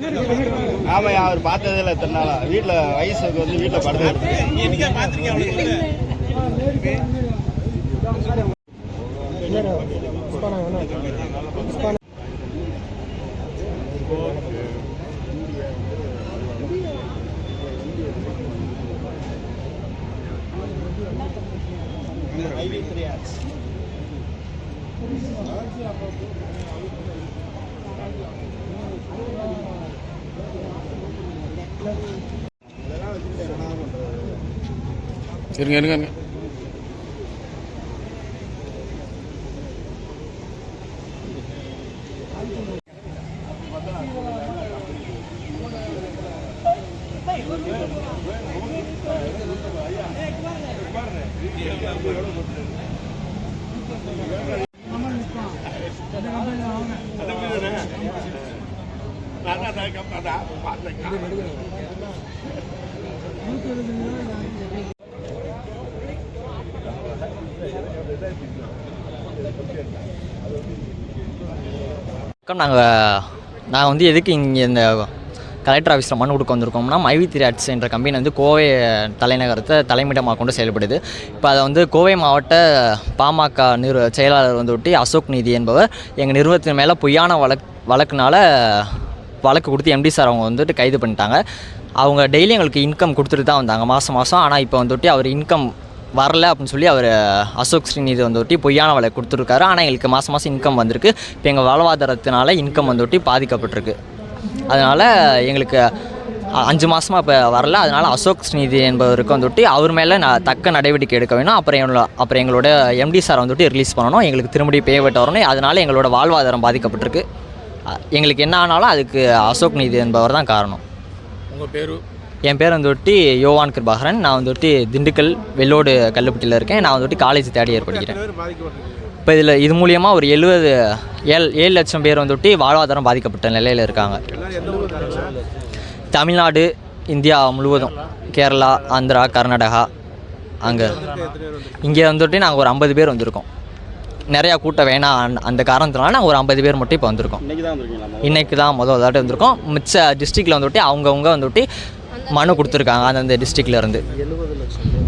ஆமாம், அவர் பார்த்ததே இல்லை இத்தனை நாளா. வீட்டில் வயசுக்கு வந்து வீட்டில் படுத்து இருங்க இருங்க இருங்க. நாங்கள் வந்து எதுக்கு இங்கே இந்த கலெக்டர் ஆஃபீஸில் மனு கொடுக்க வந்திருக்கோம்னா மைவி3 ஆர்ட்ஸ் என்ற கம்பெனி வந்து கோவை தலைநகரத்தை தலைமையிடமாக கொண்டு செயல்படுது. இப்போ அதை வந்து கோவை மாவட்ட பாமக செயலாளர் வந்துவிட்டு அசோக் நீதி என்பவர் எங்கள் நிறுவனத்தின் மேலே பொய்யான வழக்குனால வழக்கு கொடுத்து எம்டி சார் அவங்க வந்துட்டு கைது பண்ணிட்டாங்க. அவங்க டெய்லி எங்களுக்கு இன்கம் கொடுத்துட்டு தான் வந்தாங்க மாதம். ஆனால் இப்போ வந்துட்டு அவர் இன்கம் வரல அப்படின்னு சொல்லி அவர் அசோக் ஸ்ரீநிதி வந்துவிட்டு பொய்யான வழக்கு கொடுத்துருக்காரு. ஆனால் எங்களுக்கு மாதம் இன்கம் வந்திருக்கு. இப்போ எங்கள் வாழ்வாதாரத்தினால இன்கம் வந்துவிட்டு பாதிக்கப்பட்டிருக்கு. அதனால் எங்களுக்கு 5 மாதமாக இப்போ வரல. அதனால் அசோக் ஸ்ரீநிதி என்பவருக்கு வந்துவிட்டு அவர் மேலே தக்க நடவடிக்கை எடுக்க வேணும். அப்புறம் எங்களோட எம்டி சாரை வந்துவிட்டு ரிலீஸ் பண்ணணும். எங்களுக்கு திரும்பி பேமெண்ட் வரணும். அதனால் எங்களோட வாழ்வாதாரம் பாதிக்கப்பட்டிருக்கு. எங்களுக்கு என்ன ஆனாலும் அதுக்கு அசோக் நீதி என்பவர் தான் காரணம். உங்கள் பேர்? என் பேர் வந்துவிட்டு யோவான் கிருபாகரன். நான் வந்துவிட்டு திண்டுக்கல் வெள்ளோடு கல்லுப்பட்டியில் இருக்கேன். நான் வந்துவிட்டு காலேஜ் 3rd இயர் படிக்கிறேன். இப்போ இது மூலியமாக ஒரு 7 லட்சம் பேர் வந்துவிட்டு வாழ்வாதாரம் பாதிக்கப்பட்ட நிலையில் இருக்காங்க. தமிழ்நாடு, இந்தியா முழுவதும், கேரளா, ஆந்திரா, கர்நாடகா, இங்கே வந்துவிட்டு நாங்கள் ஒரு 50 பேர் வந்திருக்கோம். நிறையா கூட்டம் வேணாம் அந்த காரணத்தினால நாங்கள் ஒரு 50 பேர் மட்டும் இப்போ வந்திருக்கோம். இன்றைக்கி தான் முதல் தாட்டி வந்திருக்கோம். மிச்ச டிஸ்ட்ரிக்டில் வந்துவிட்டு அவங்கவுங்க வந்துவிட்டு மனு கொடுத்துருக்காங்க அந்தந்த டிஸ்ட்ரிக்ட்லேருந்து. 70 லட்சம்